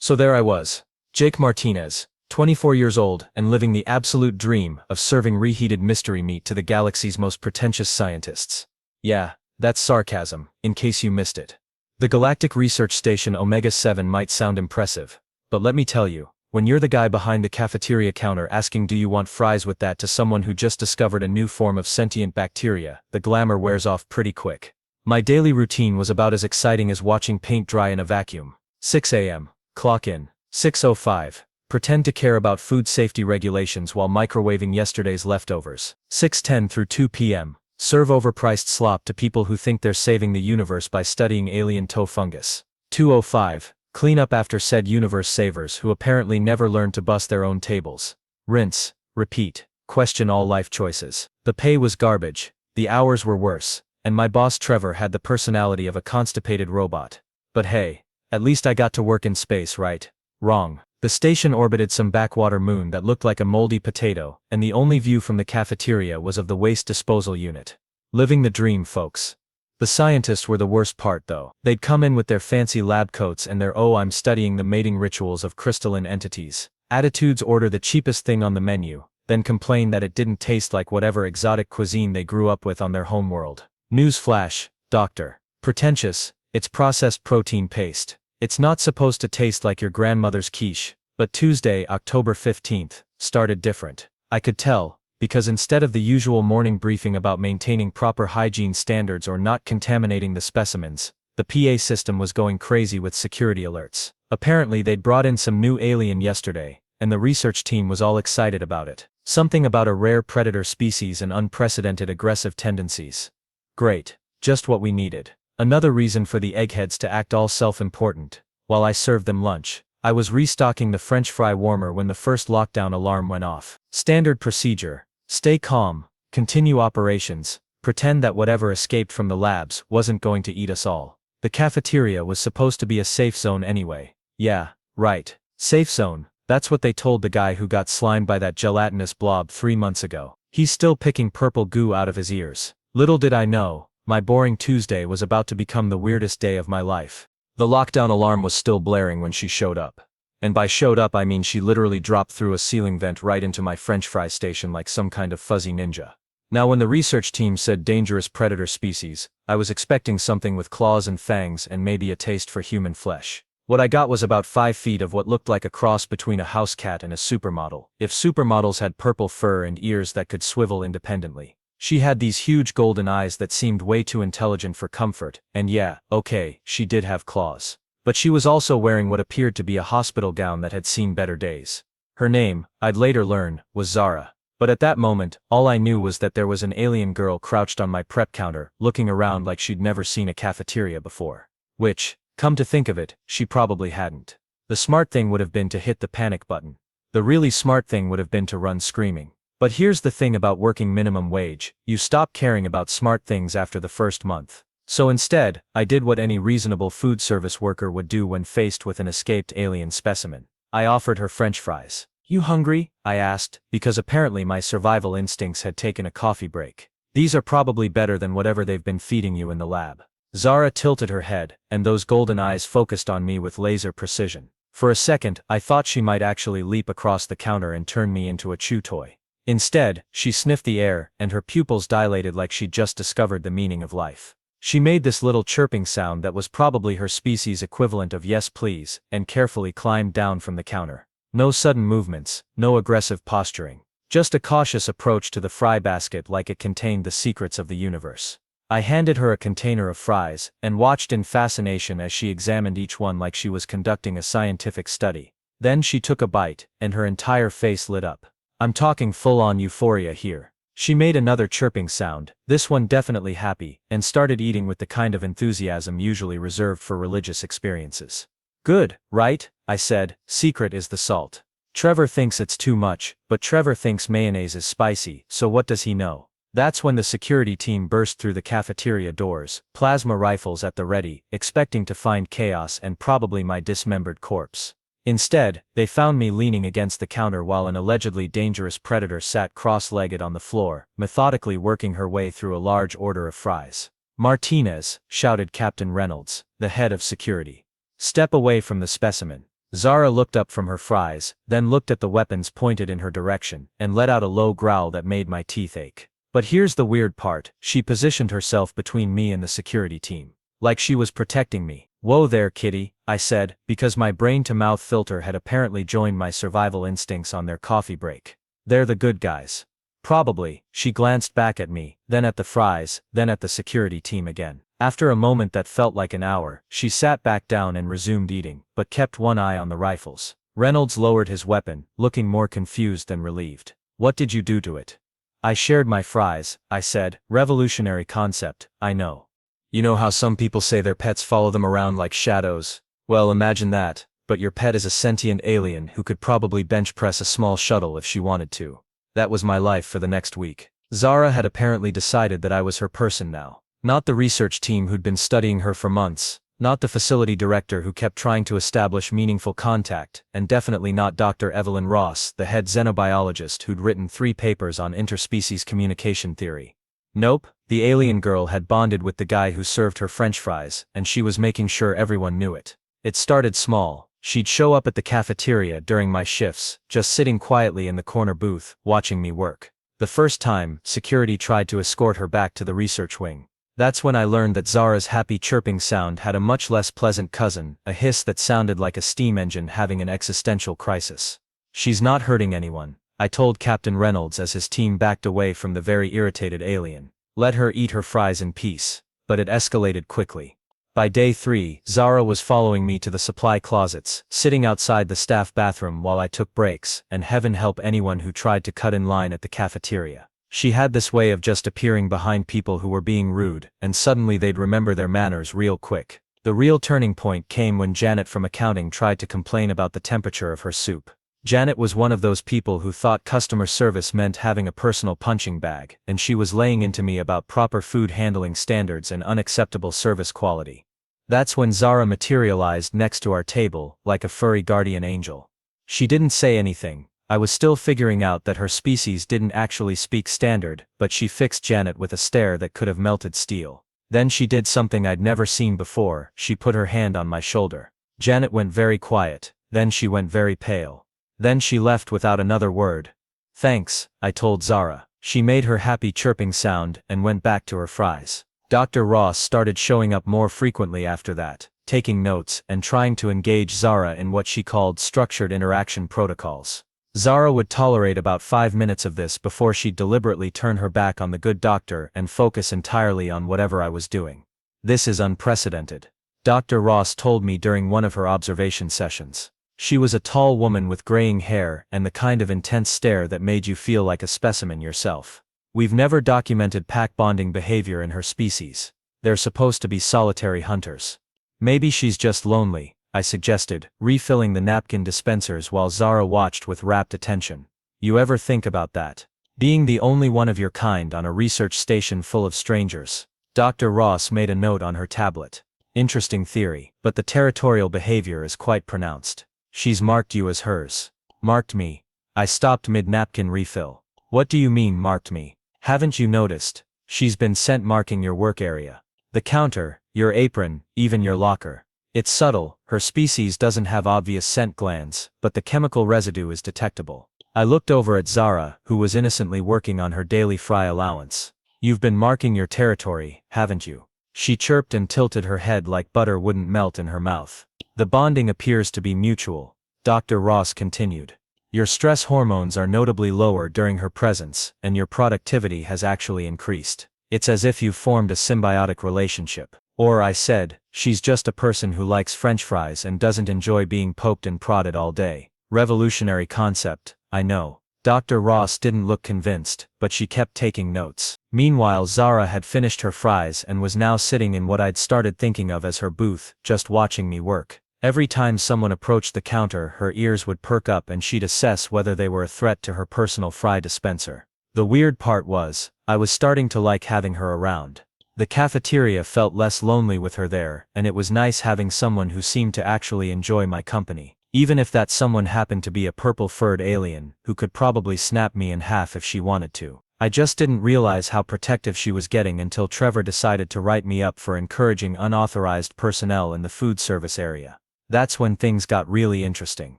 So there I was, Jake Martinez, 24 years old and living the absolute dream of serving reheated mystery meat to the galaxy's most pretentious scientists. Yeah, that's sarcasm, in case you missed it. The Galactic Research Station Omega-7 might sound impressive, but let me tell you, when you're the guy behind the cafeteria counter asking do you want fries with that to someone who just discovered a new form of sentient bacteria, the glamour wears off pretty quick. My daily routine was about as exciting as watching paint dry in a vacuum. 6 a.m., clock in. 6:05, pretend to care about food safety regulations while microwaving yesterday's leftovers. 6:10 through 2 p.m., serve overpriced slop to people who think they're saving the universe by studying alien toe fungus. 2:05, clean up after said universe savers who apparently never learned to bust their own tables. Rinse, repeat, question all life choices. The pay was garbage, the hours were worse, and my boss Trevor had the personality of a constipated robot. But hey, at least I got to work in space, right? Wrong. The station orbited some backwater moon that looked like a moldy potato, and the only view from the cafeteria was of the waste disposal unit. Living the dream, folks. The scientists were the worst part though. They'd come in with their fancy lab coats and their "oh, I'm studying the mating rituals of crystalline entities" attitudes, order the cheapest thing on the menu, then complain that it didn't taste like whatever exotic cuisine they grew up with on their homeworld. Newsflash, doctor. Pretentious, it's processed protein paste. It's not supposed to taste like your grandmother's quiche. But Tuesday, October 15th, started different. I could tell, because instead of the usual morning briefing about maintaining proper hygiene standards or not contaminating the specimens, the PA system was going crazy with security alerts. Apparently they'd brought in some new alien yesterday, and the research team was all excited about it. Something about a rare predator species and unprecedented aggressive tendencies. Great, just what we needed. Another reason for the eggheads to act all self-important. While I served them lunch, I was restocking the French fry warmer when the first lockdown alarm went off. Standard procedure: stay calm, continue operations, pretend that whatever escaped from the labs wasn't going to eat us all. The cafeteria was supposed to be a safe zone anyway. Yeah, right, safe zone, that's what they told the guy who got slimed by that gelatinous blob 3 months ago. He's still picking purple goo out of his ears. Little did I know, my boring Tuesday was about to become the weirdest day of my life. The lockdown alarm was still blaring when she showed up. And by showed up I mean she literally dropped through a ceiling vent right into my French fry station like some kind of fuzzy ninja. Now when the research team said dangerous predator species, I was expecting something with claws and fangs and maybe a taste for human flesh. What I got was about 5 feet of what looked like a cross between a house cat and a supermodel, if supermodels had purple fur and ears that could swivel independently. She had these huge golden eyes that seemed way too intelligent for comfort, and yeah, okay, she did have claws. But she was also wearing what appeared to be a hospital gown that had seen better days. Her name, I'd later learn, was Zara. But at that moment, all I knew was that there was an alien girl crouched on my prep counter, looking around like she'd never seen a cafeteria before. Which, come to think of it, she probably hadn't. The smart thing would have been to hit the panic button. The really smart thing would have been to run screaming. But here's the thing about working minimum wage: you stop caring about smart things after the first month. So instead, I did what any reasonable food service worker would do when faced with an escaped alien specimen. I offered her French fries. "You hungry?" I asked, because apparently my survival instincts had taken a coffee break. "These are probably better than whatever they've been feeding you in the lab." Zara tilted her head, and those golden eyes focused on me with laser precision. For a second, I thought she might actually leap across the counter and turn me into a chew toy. Instead, she sniffed the air, and her pupils dilated like she'd just discovered the meaning of life. She made this little chirping sound that was probably her species' equivalent of "yes please," and carefully climbed down from the counter. No sudden movements, no aggressive posturing. Just a cautious approach to the fry basket like it contained the secrets of the universe. I handed her a container of fries, and watched in fascination as she examined each one like she was conducting a scientific study. Then she took a bite, and her entire face lit up. I'm talking full-on euphoria here. She made another chirping sound, this one definitely happy, and started eating with the kind of enthusiasm usually reserved for religious experiences. "Good, right?" I said. "Secret is the salt. Trevor thinks it's too much, but Trevor thinks mayonnaise is spicy, so what does he know?" That's when the security team burst through the cafeteria doors, plasma rifles at the ready, expecting to find chaos and probably my dismembered corpse. Instead, they found me leaning against the counter while an allegedly dangerous predator sat cross-legged on the floor, methodically working her way through a large order of fries. "Martinez," shouted Captain Reynolds, the head of security. "Step away from the specimen." Zara looked up from her fries, then looked at the weapons pointed in her direction, and let out a low growl that made my teeth ache. But here's the weird part, she positioned herself between me and the security team. Like she was protecting me. "Whoa there, kitty," I said, because my brain-to-mouth filter had apparently joined my survival instincts on their coffee break. "They're the good guys." "Probably." She glanced back at me, then at the fries, then at the security team again. After a moment that felt like an hour, she sat back down and resumed eating, but kept one eye on the rifles. Reynolds lowered his weapon, looking more confused than relieved. "What did you do to it?" "I shared my fries," I said. "Revolutionary concept, I know. You know how some people say their pets follow them around like shadows? Well, imagine that, but your pet is a sentient alien who could probably bench press a small shuttle if she wanted to. That was my life for the next week." Zara had apparently decided that I was her person now. Not the research team who'd been studying her for months, not the facility director who kept trying to establish meaningful contact, and definitely not Dr. Evelyn Ross, the head xenobiologist who'd written 3 papers on interspecies communication theory. Nope, the alien girl had bonded with the guy who served her French fries, and she was making sure everyone knew it. It started small. She'd show up at the cafeteria during my shifts, just sitting quietly in the corner booth, watching me work. The first time, security tried to escort her back to the research wing. That's when I learned that Zara's happy chirping sound had a much less pleasant cousin, a hiss that sounded like a steam engine having an existential crisis. "She's not hurting anyone," I told Captain Reynolds as his team backed away from the very irritated alien. "Let her eat her fries in peace." But it escalated quickly. By day 3, Zara was following me to the supply closets, sitting outside the staff bathroom while I took breaks, and heaven help anyone who tried to cut in line at the cafeteria. She had this way of just appearing behind people who were being rude, and suddenly they'd remember their manners real quick. The real turning point came when Janet from accounting tried to complain about the temperature of her soup. Janet was one of those people who thought customer service meant having a personal punching bag, and she was laying into me about proper food handling standards and unacceptable service quality. That's when Zara materialized next to our table, like a furry guardian angel. She didn't say anything. I was still figuring out that her species didn't actually speak standard, but she fixed Janet with a stare that could have melted steel. Then she did something I'd never seen before. She put her hand on my shoulder. Janet went very quiet, then she went very pale. Then she left without another word. "Thanks," I told Zara. She made her happy chirping sound and went back to her fries. Dr. Ross started showing up more frequently after that, taking notes and trying to engage Zara in what she called structured interaction protocols. Zara would tolerate about 5 minutes of this before she'd deliberately turn her back on the good doctor and focus entirely on whatever I was doing. "This is unprecedented," Dr. Ross told me during one of her observation sessions. She was a tall woman with graying hair and the kind of intense stare that made you feel like a specimen yourself. "We've never documented pack bonding behavior in her species. They're supposed to be solitary hunters." "Maybe she's just lonely," I suggested, refilling the napkin dispensers while Zara watched with rapt attention. "You ever think about that? Being the only one of your kind on a research station full of strangers." Dr. Ross made a note on her tablet. "Interesting theory, but the territorial behavior is quite pronounced. She's marked you as hers." "Marked me?" I stopped mid-napkin refill. "What do you mean marked me? Haven't you noticed? She's been scent marking your work area. The counter, your apron, even your locker. It's subtle, her species doesn't have obvious scent glands, but the chemical residue is detectable." I looked over at Zara, who was innocently working on her daily fry allowance. "You've been marking your territory, haven't you?" She chirped and tilted her head like butter wouldn't melt in her mouth. "The bonding appears to be mutual," Dr. Ross continued. "Your stress hormones are notably lower during her presence, and your productivity has actually increased. It's as if you've formed a symbiotic relationship." Or I said, "She's just a person who likes French fries and doesn't enjoy being poked and prodded all day." Revolutionary concept, I know. Dr. Ross didn't look convinced, but she kept taking notes. Meanwhile, Zara had finished her fries and was now sitting in what I'd started thinking of as her booth, just watching me work. Every time someone approached the counter, her ears would perk up and she'd assess whether they were a threat to her personal fry dispenser. The weird part was, I was starting to like having her around. The cafeteria felt less lonely with her there, and it was nice having someone who seemed to actually enjoy my company. Even if that someone happened to be a purple-furred alien, who could probably snap me in half if she wanted to. I just didn't realize how protective she was getting until Trevor decided to write me up for encouraging unauthorized personnel in the food service area. That's when things got really interesting.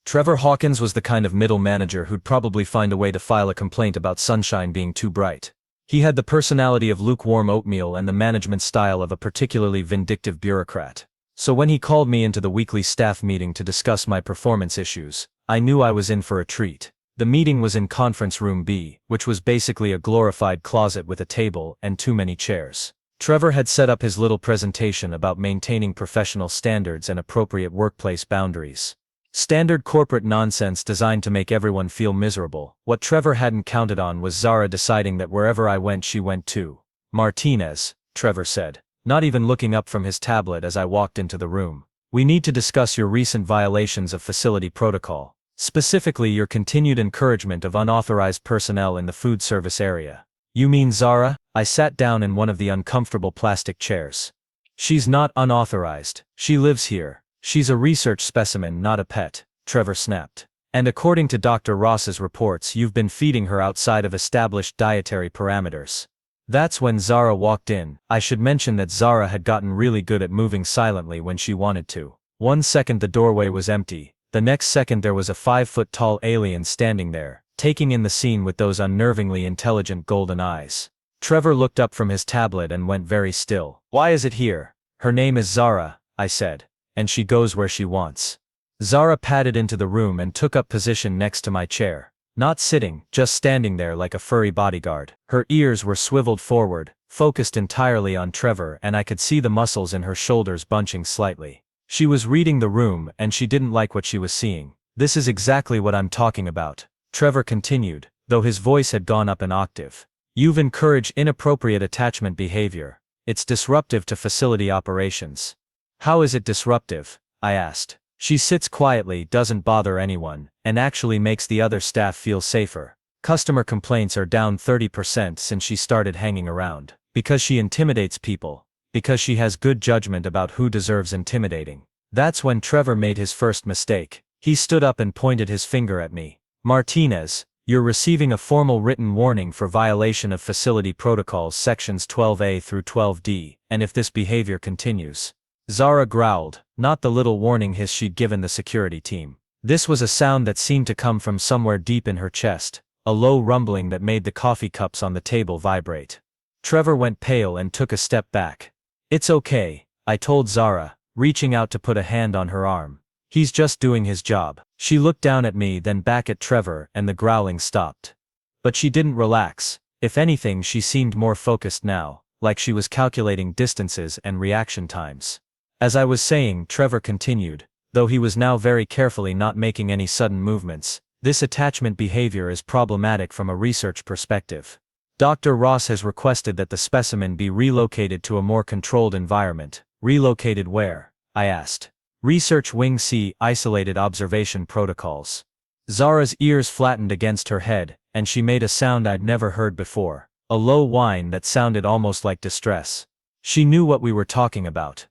Trevor Hawkins was the kind of middle manager who'd probably find a way to file a complaint about sunshine being too bright. He had the personality of lukewarm oatmeal and the management style of a particularly vindictive bureaucrat. So when he called me into the weekly staff meeting to discuss my performance issues, I knew I was in for a treat. The meeting was in Conference Room B, which was basically a glorified closet with a table and too many chairs. Trevor had set up his little presentation about maintaining professional standards and appropriate workplace boundaries. Standard corporate nonsense designed to make everyone feel miserable. What Trevor hadn't counted on was Zara deciding that wherever I went she went too. "Martinez," Trevor said, not even looking up from his tablet as I walked into the room. "We need to discuss your recent violations of facility protocol. Specifically your continued encouragement of unauthorized personnel in the food service area." "You mean Zara?" I sat down in one of the uncomfortable plastic chairs. "She's not unauthorized. She lives here. She's a research specimen, not a pet," Trevor snapped. "And according to Dr. Ross's reports, you've been feeding her outside of established dietary parameters." That's when Zara walked in. I should mention that Zara had gotten really good at moving silently when she wanted to. 1 second the doorway was empty. The next second there was a 5-foot-tall alien standing there, taking in the scene with those unnervingly intelligent golden eyes. Trevor looked up from his tablet and went very still. "Why is it here?" "Her name is Zara," I said. "And she goes where she wants." Zara padded into the room and took up position next to my chair. Not sitting, just standing there like a furry bodyguard. Her ears were swiveled forward, focused entirely on Trevor, and I could see the muscles in her shoulders bunching slightly. She was reading the room and she didn't like what she was seeing. "This is exactly what I'm talking about," Trevor continued, though his voice had gone up an octave. "You've encouraged inappropriate attachment behavior. It's disruptive to facility operations." "How is it disruptive?" I asked. "She sits quietly, doesn't bother anyone, and actually makes the other staff feel safer. Customer complaints are down 30% since she started hanging around. Because she intimidates people. Because she has good judgment about who deserves intimidating." That's when Trevor made his first mistake. He stood up and pointed his finger at me. "Martinez, you're receiving a formal written warning for violation of facility protocols sections 12A through 12D, and if this behavior continues." Zara growled, not the little warning hiss she'd given the security team. This was a sound that seemed to come from somewhere deep in her chest, a low rumbling that made the coffee cups on the table vibrate. Trevor went pale and took a step back. "It's okay," I told Zara, reaching out to put a hand on her arm. "He's just doing his job." She looked down at me, then back at Trevor, and the growling stopped. But she didn't relax. If anything, she seemed more focused now, like she was calculating distances and reaction times. As I was saying, Trevor continued, though he was now very carefully not making any sudden movements, "This attachment behavior is problematic from a research perspective. Dr. Ross has requested that the specimen be relocated to a more controlled environment." "Relocated where?" I asked. "Research Wing C, isolated observation protocols." Zara's ears flattened against her head, and she made a sound I'd never heard before, a low whine that sounded almost like distress. She knew what we were talking about.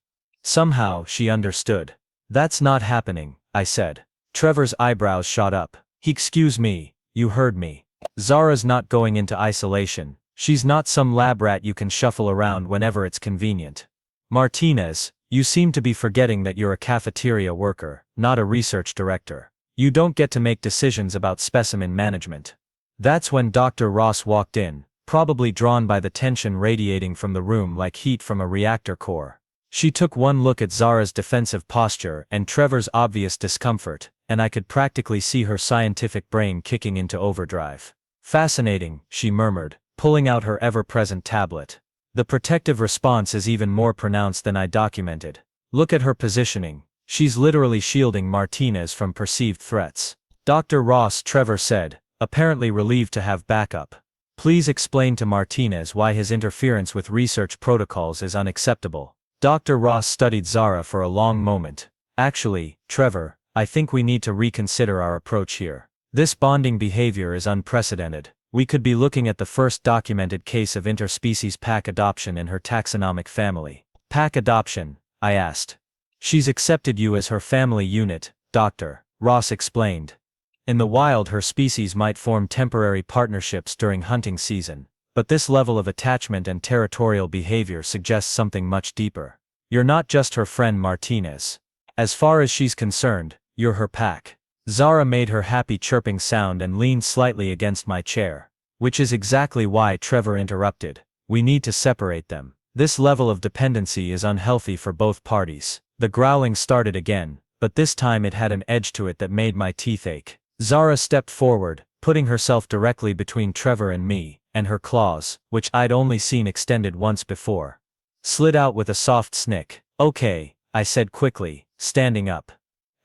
Somehow, she understood. "That's not happening," I said. Trevor's eyebrows shot up. "Excuse me, you heard me. Zara's not going into isolation. She's not some lab rat you can shuffle around whenever it's convenient." "Martinez, you seem to be forgetting that you're a cafeteria worker, not a research director. You don't get to make decisions about specimen management." That's when Dr. Ross walked in, probably drawn by the tension radiating from the room like heat from a reactor core. She took one look at Zara's defensive posture and Trevor's obvious discomfort, and I could practically see her scientific brain kicking into overdrive. "Fascinating," she murmured, pulling out her ever-present tablet. "The protective response is even more pronounced than I documented. Look at her positioning. She's literally shielding Martinez from perceived threats." "Dr. Ross," Trevor said, apparently relieved to have backup. "Please explain to Martinez why his interference with research protocols is unacceptable." Dr. Ross studied Zara for a long moment. "Actually, Trevor, I think we need to reconsider our approach here. This bonding behavior is unprecedented. We could be looking at the first documented case of interspecies pack adoption in her taxonomic family." "Pack adoption?" I asked. "She's accepted you as her family unit," Dr. Ross explained. "In the wild, her species might form temporary partnerships during hunting season. But this level of attachment and territorial behavior suggests something much deeper. You're not just her friend, Martinez. As far as she's concerned, you're her pack. Zara made her happy chirping sound and leaned slightly against my chair. Which is exactly why Trevor interrupted. We need to separate them. This level of dependency is unhealthy for both parties. The growling started again, but this time it had an edge to it that made my teeth ache. Zara stepped forward, putting herself directly between Trevor and me, and her claws, which I'd only seen extended once before, slid out with a soft snick. Okay, I said quickly, standing up.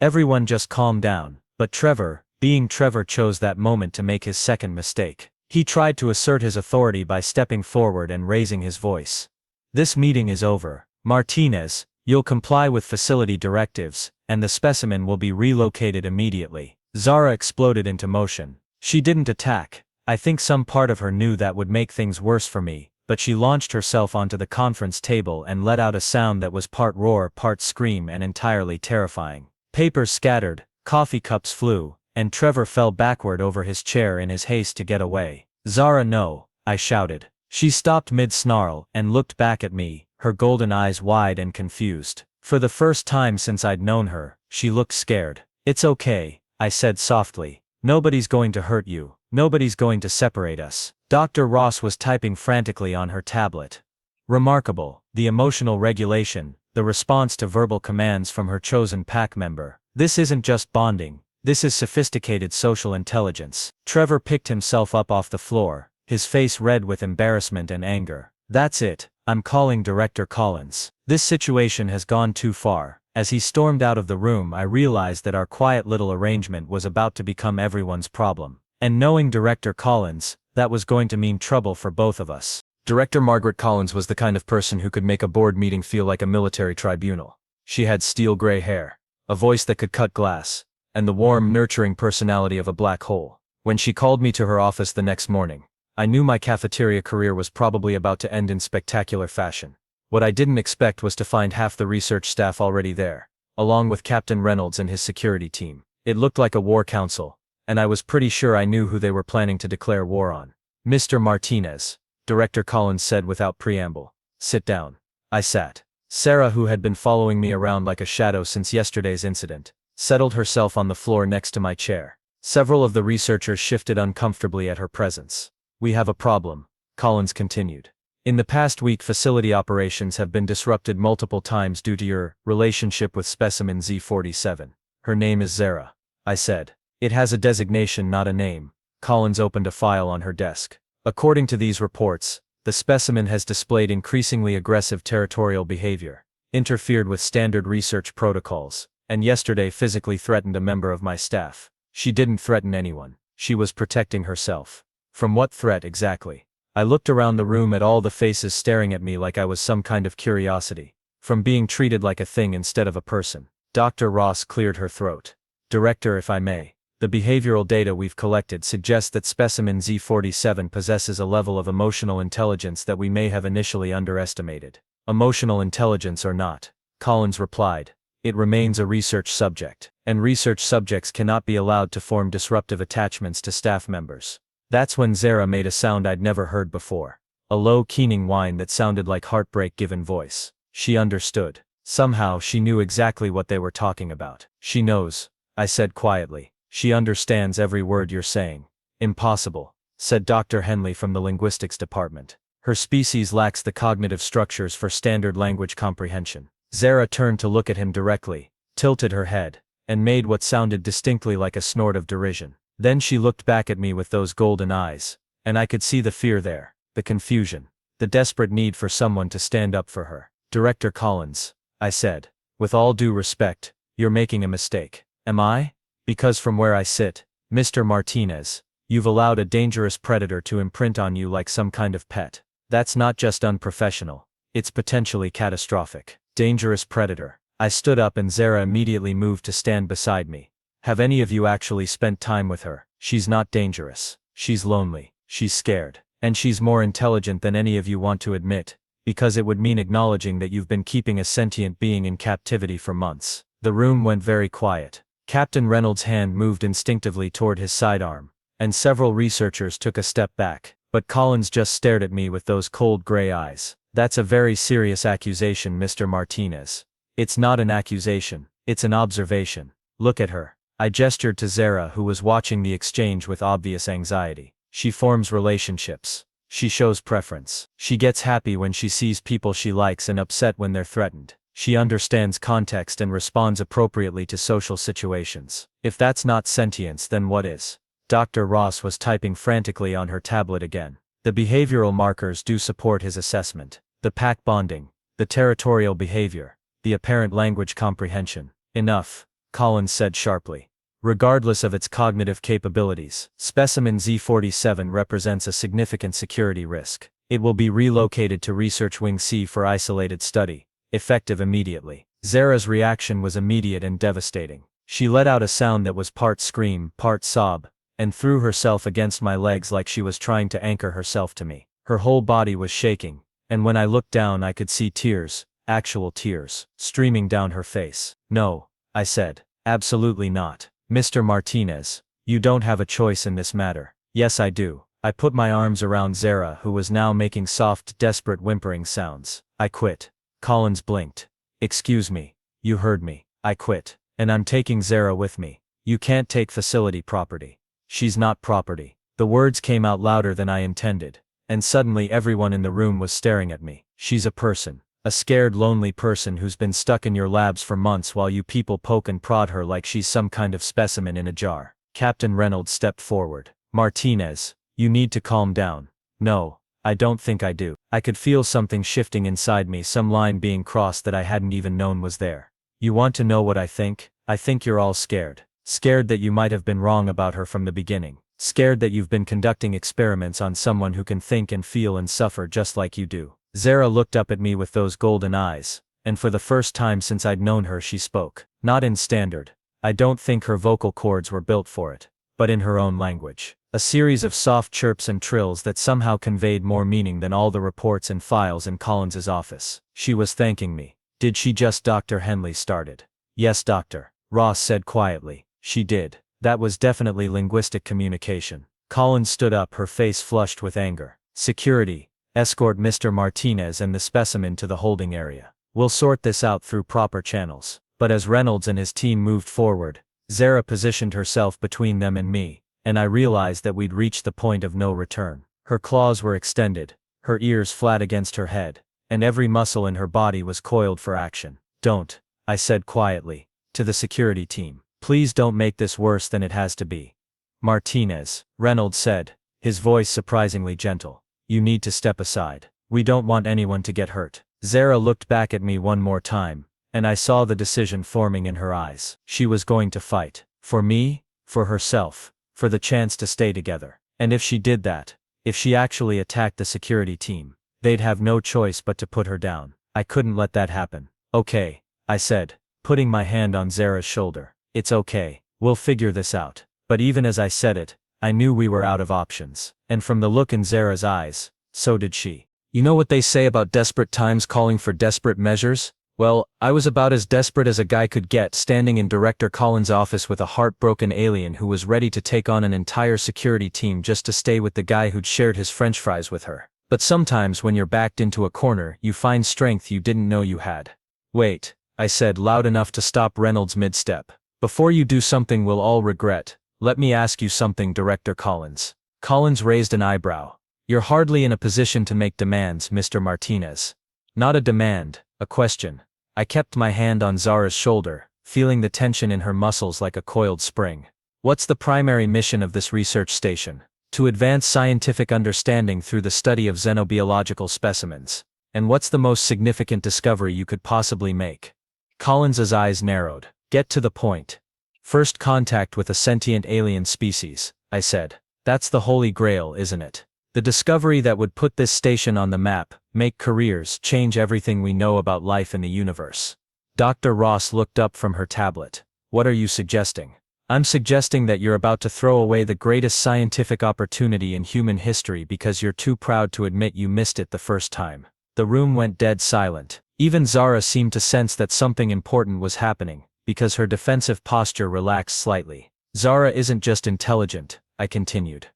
Everyone just calm down. But Trevor, being Trevor, chose that moment to make his second mistake. He tried to assert his authority by stepping forward and raising his voice. This meeting is over. Martinez, you'll comply with facility directives, and the specimen will be relocated immediately. Zara exploded into motion. She didn't attack. I think some part of her knew that would make things worse for me, but she launched herself onto the conference table and let out a sound that was part roar, part scream, and entirely terrifying. Papers scattered, coffee cups flew, and Trevor fell backward over his chair in his haste to get away. Zara, no, I shouted. She stopped mid-snarl and looked back at me, her golden eyes wide and confused. For the first time since I'd known her, she looked scared. It's okay, I said softly. Nobody's going to hurt you. Nobody's going to separate us. Dr. Ross was typing frantically on her tablet. Remarkable, the emotional regulation, the response to verbal commands from her chosen pack member. This isn't just bonding. This is sophisticated social intelligence. Trevor picked himself up off the floor, his face red with embarrassment and anger. That's it, I'm calling Director Collins. This situation has gone too far. As he stormed out of the room, I realized that our quiet little arrangement was about to become everyone's problem. And knowing Director Collins, that was going to mean trouble for both of us. Director Margaret Collins was the kind of person who could make a board meeting feel like a military tribunal. She had steel gray hair, a voice that could cut glass, and the warm, nurturing personality of a black hole. When she called me to her office the next morning, I knew my cafeteria career was probably about to end in spectacular fashion. What I didn't expect was to find half the research staff already there, along with Captain Reynolds and his security team. It looked like a war council, and I was pretty sure I knew who they were planning to declare war on. Mr. Martinez, Director Collins said without preamble. Sit down. I sat. Sarah, who had been following me around like a shadow since yesterday's incident, settled herself on the floor next to my chair. Several of the researchers shifted uncomfortably at her presence. We have a problem, Collins continued. In the past week, facility operations have been disrupted multiple times due to your relationship with specimen Z47. Her name is Zara, I said. It has a designation, not a name. Collins opened a file on her desk. According to these reports, the specimen has displayed increasingly aggressive territorial behavior, interfered with standard research protocols, and yesterday physically threatened a member of my staff. She didn't threaten anyone. She was protecting herself. From what threat exactly? I looked around the room at all the faces staring at me like I was some kind of curiosity. From being treated like a thing instead of a person. Dr. Ross cleared her throat. Director, if I may. The behavioral data we've collected suggests that specimen Z47 possesses a level of emotional intelligence that we may have initially underestimated. Emotional intelligence or not, Collins replied, it remains a research subject, and research subjects cannot be allowed to form disruptive attachments to staff members. That's when Zara made a sound I'd never heard before. A low, keening whine that sounded like heartbreak given voice. She understood. Somehow she knew exactly what they were talking about. She knows, I said quietly. She understands every word you're saying. Impossible, said Dr. Henley from the linguistics department. Her species lacks the cognitive structures for standard language comprehension. Zara turned to look at him directly, tilted her head, and made what sounded distinctly like a snort of derision. Then she looked back at me with those golden eyes, and I could see the fear there, the confusion, the desperate need for someone to stand up for her. Director Collins, I said, with all due respect, you're making a mistake. Am I? Because from where I sit, Mr. Martinez, you've allowed a dangerous predator to imprint on you like some kind of pet. That's not just unprofessional, it's potentially catastrophic. Dangerous predator. I stood up and Zara immediately moved to stand beside me. Have any of you actually spent time with her? She's not dangerous. She's lonely. She's scared. And she's more intelligent than any of you want to admit, because it would mean acknowledging that you've been keeping a sentient being in captivity for months. The room went very quiet. Captain Reynolds' hand moved instinctively toward his sidearm, and several researchers took a step back, but Collins just stared at me with those cold gray eyes. That's a very serious accusation, Mr. Martinez. It's not an accusation, It's an observation. Look at her. I gestured to Zara, who was watching the exchange with obvious anxiety. She forms relationships. She shows preference. She gets happy when she sees people she likes and upset when they're threatened. She understands context and responds appropriately to social situations. If that's not sentience, then what is? Dr. Ross was typing frantically on her tablet again. The behavioral markers do support his assessment. The pack bonding, the territorial behavior, the apparent language comprehension. Enough, Collins said sharply. Regardless of its cognitive capabilities, specimen Z47 represents a significant security risk. It will be relocated to Research Wing C for isolated study, effective immediately. Zara's reaction was immediate and devastating. She let out a sound that was part scream, part sob, and threw herself against my legs like she was trying to anchor herself to me. Her whole body was shaking, and when I looked down I could see tears, actual tears, streaming down her face. No, I said. Absolutely not. Mr. Martinez, you don't have a choice in this matter. Yes, I do. I put my arms around Zara, who was now making soft, desperate whimpering sounds. I quit. Collins blinked. Excuse me. You heard me. I quit. And I'm taking Zara with me. You can't take facility property. She's not property. The words came out louder than I intended, and suddenly everyone in the room was staring at me. She's a person. A scared, lonely person who's been stuck in your labs for months while you people poke and prod her like she's some kind of specimen in a jar. Captain Reynolds stepped forward. Martinez, you need to calm down. No, I don't think I do. I could feel something shifting inside me, some line being crossed that I hadn't even known was there. You want to know what I think? I think you're all scared. Scared that you might have been wrong about her from the beginning. Scared that you've been conducting experiments on someone who can think and feel and suffer just like you do. Zara looked up at me with those golden eyes, and for the first time since I'd known her she spoke. Not in standard. I don't think her vocal cords were built for it, but in her own language. A series of soft chirps and trills that somehow conveyed more meaning than all the reports and files in Collins's office. She was thanking me. Did she just? Dr. Henley started. Yes, Doctor, Ross said quietly. She did. That was definitely linguistic communication. Collins stood up, her face flushed with anger. Security, escort Mr. Martinez and the specimen to the holding area. We'll sort this out through proper channels. But as Reynolds and his team moved forward, Zara positioned herself between them and me, and I realized that we'd reached the point of no return. Her claws were extended, her ears flat against her head, and every muscle in her body was coiled for action. Don't, I said quietly, to the security team. Please don't make this worse than it has to be. Martinez, Reynolds said, his voice surprisingly gentle. You need to step aside. We don't want anyone to get hurt. Zara looked back at me one more time, and I saw the decision forming in her eyes. She was going to fight. For me, for herself, for the chance to stay together. And if she did that, if she actually attacked the security team, they'd have no choice but to put her down. I couldn't let that happen. Okay, I said, putting my hand on Zara's shoulder. It's okay, we'll figure this out. But even as I said it, I knew we were out of options. And from the look in Zara's eyes, so did she. You know what they say about desperate times calling for desperate measures? Well, I was about as desperate as a guy could get, standing in Director Collins' office with a heartbroken alien who was ready to take on an entire security team just to stay with the guy who'd shared his french fries with her. But sometimes when you're backed into a corner, you find strength you didn't know you had. Wait, I said loud enough to stop Reynolds mid-step. Before you do something we'll all regret, let me ask you something, Director Collins. Collins raised an eyebrow. You're hardly in a position to make demands, Mr. Martinez. Not a demand, a question. I kept my hand on Zara's shoulder, feeling the tension in her muscles like a coiled spring. What's the primary mission of this research station? To advance scientific understanding through the study of xenobiological specimens. And what's the most significant discovery you could possibly make? Collins's eyes narrowed. Get to the point. First contact with a sentient alien species, I said. That's the holy grail, isn't it? The discovery that would put this station on the map, make careers, change everything we know about life in the universe. Dr. Ross looked up from her tablet. What are you suggesting? I'm suggesting that you're about to throw away the greatest scientific opportunity in human history because you're too proud to admit you missed it the first time. The room went dead silent. Even Zara seemed to sense that something important was happening, because her defensive posture relaxed slightly. Zara isn't just intelligent, I continued.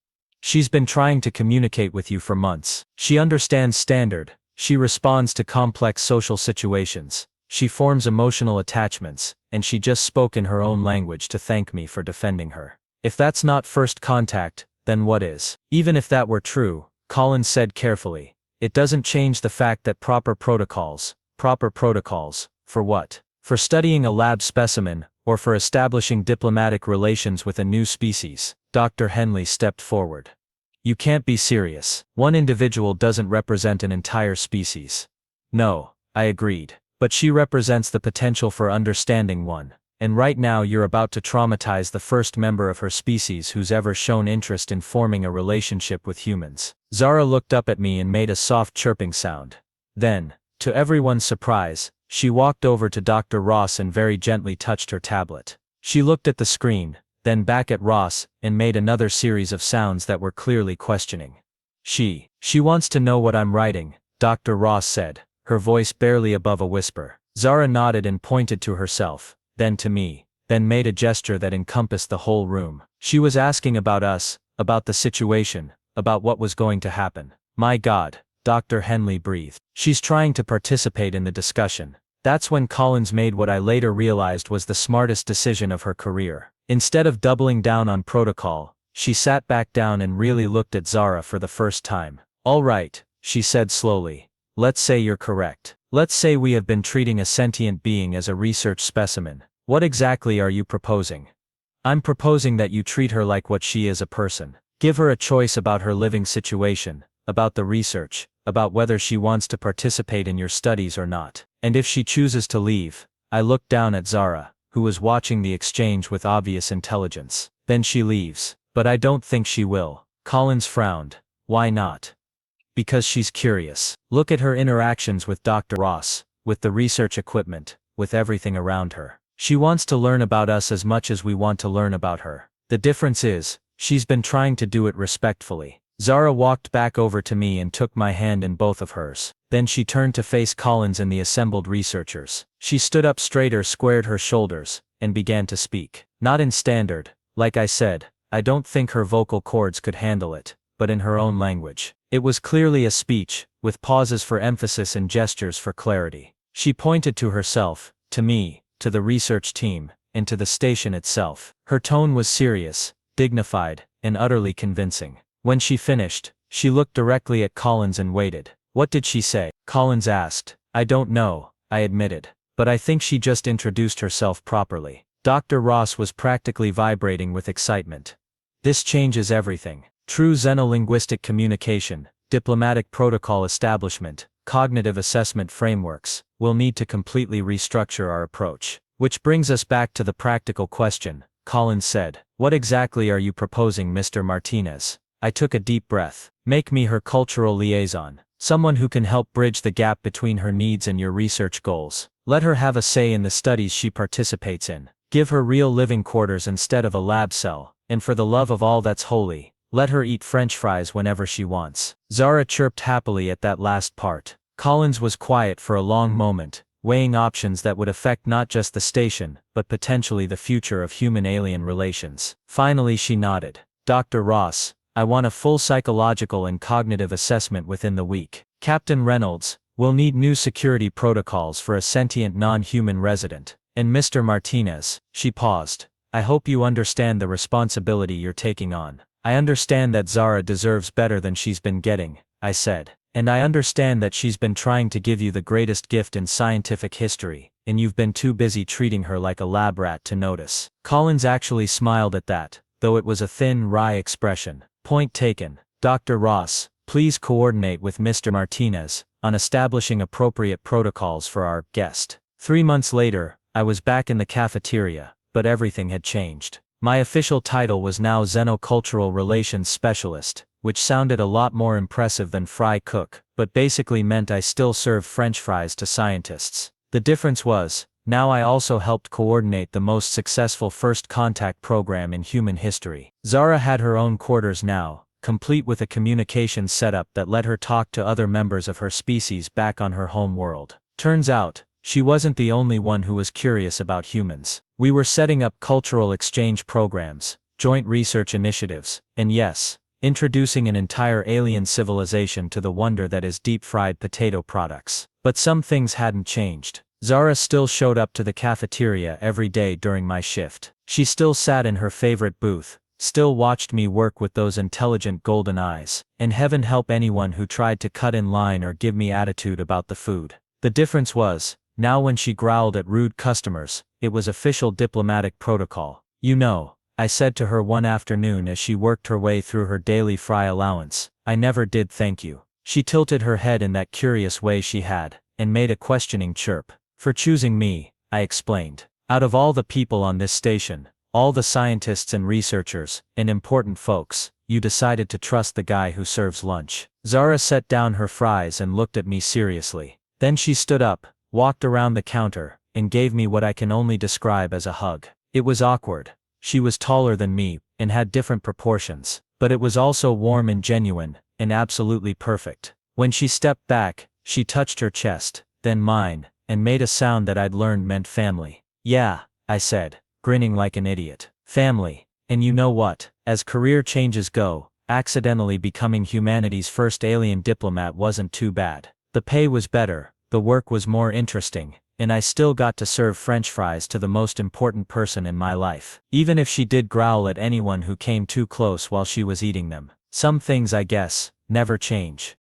She's been trying to communicate with you for months. She understands standard, she responds to complex social situations, She forms emotional attachments, and she just spoke in her own language to thank me for defending her. If that's not first contact, then what is? Even if that were true, Collins said carefully, it doesn't change the fact that proper protocols, for what? For studying a lab specimen, or for establishing diplomatic relations with a new species. Dr. Henley stepped forward. You can't be serious. One individual doesn't represent an entire species. No, I agreed. But she represents the potential for understanding one. And right now you're about to traumatize the first member of her species who's ever shown interest in forming a relationship with humans. Zara looked up at me and made a soft chirping sound. Then, to everyone's surprise, she walked over to Dr. Ross and very gently touched her tablet. She looked at the screen, then back at Ross, and made another series of sounds that were clearly questioning. She wants to know what I'm writing, Dr. Ross said, her voice barely above a whisper. Zara nodded and pointed to herself, then to me, then made a gesture that encompassed the whole room. She was asking about us, about the situation, about what was going to happen. My God, Dr. Henley breathed. She's trying to participate in the discussion. That's when Collins made what I later realized was the smartest decision of her career. Instead of doubling down on protocol, she sat back down and really looked at Zara for the first time. All right, she said slowly. Let's say you're correct. Let's say we have been treating a sentient being as a research specimen. What exactly are you proposing? I'm proposing that you treat her like what she is, a person. Give her a choice about her living situation, about the research, about whether she wants to participate in your studies or not. And if she chooses to leave, I looked down at Zara, who was watching the exchange with obvious intelligence. Then she leaves. But I don't think she will. Collins frowned. Why not? Because she's curious. Look at her interactions with Dr. Ross, with the research equipment, with everything around her. She wants to learn about us as much as we want to learn about her. The difference is, she's been trying to do it respectfully. Zara walked back over to me and took my hand in both of hers. Then she turned to face Collins and the assembled researchers. She stood up straighter, squared her shoulders, and began to speak. Not in standard. Like I said, I don't think her vocal cords could handle it, but in her own language. It was clearly a speech, with pauses for emphasis and gestures for clarity. She pointed to herself, to me, to the research team, and to the station itself. Her tone was serious, dignified, and utterly convincing. When she finished, she looked directly at Collins and waited. What did she say? Collins asked. I don't know, I admitted. But I think she just introduced herself properly. Dr. Ross was practically vibrating with excitement. This changes everything. True xenolinguistic communication, diplomatic protocol establishment, cognitive assessment frameworks, will need to completely restructure our approach. Which brings us back to the practical question, Collins said. What exactly are you proposing, Mr. Martinez? I took a deep breath. Make me her cultural liaison, someone who can help bridge the gap between her needs and your research goals. Let her have a say in the studies she participates in. Give her real living quarters instead of a lab cell, and for the love of all that's holy, let her eat French fries whenever she wants. Zara chirped happily at that last part. Collins was quiet for a long moment, weighing options that would affect not just the station, but potentially the future of human-alien relations. Finally she nodded. Dr. Ross, I want a full psychological and cognitive assessment within the week. Captain Reynolds, we'll need new security protocols for a sentient non-human resident. And Mr. Martinez, she paused. I hope you understand the responsibility you're taking on. I understand that Zara deserves better than she's been getting, I said. And I understand that she's been trying to give you the greatest gift in scientific history, and you've been too busy treating her like a lab rat to notice. Collins actually smiled at that, though it was a thin, wry expression. Point taken. Dr. Ross, please coordinate with Mr. Martinez on establishing appropriate protocols for our guest. 3 months later, I was back in the cafeteria, but everything had changed. My official title was now Xenocultural Relations Specialist, which sounded a lot more impressive than fry cook, but basically meant I still serve French fries to scientists. The difference was, now I also helped coordinate the most successful first contact program in human history. Zara had her own quarters now, complete with a communication setup that let her talk to other members of her species back on her home world. Turns out, she wasn't the only one who was curious about humans. We were setting up cultural exchange programs, joint research initiatives, and yes, introducing an entire alien civilization to the wonder that is deep-fried potato products. But some things hadn't changed. Zara still showed up to the cafeteria every day during my shift. She still sat in her favorite booth, still watched me work with those intelligent golden eyes, and heaven help anyone who tried to cut in line or give me attitude about the food. The difference was, now when she growled at rude customers, it was official diplomatic protocol. You know, I said to her one afternoon as she worked her way through her daily fry allowance, I never did thank you. She tilted her head in that curious way she had, and made a questioning chirp. For choosing me, I explained. Out of all the people on this station, all the scientists and researchers, and important folks, you decided to trust the guy who serves lunch. Zara set down her fries and looked at me seriously. Then she stood up, walked around the counter, and gave me what I can only describe as a hug. It was awkward. She was taller than me, and had different proportions, but it was also warm and genuine, and absolutely perfect. When she stepped back, she touched her chest, then mine, and made a sound that I'd learned meant family. Yeah, I said, grinning like an idiot. Family. And you know what? As career changes go, accidentally becoming humanity's first alien diplomat wasn't too bad. The pay was better, the work was more interesting, and I still got to serve French fries to the most important person in my life. Even if she did growl at anyone who came too close while she was eating them. Some things, I guess, never change.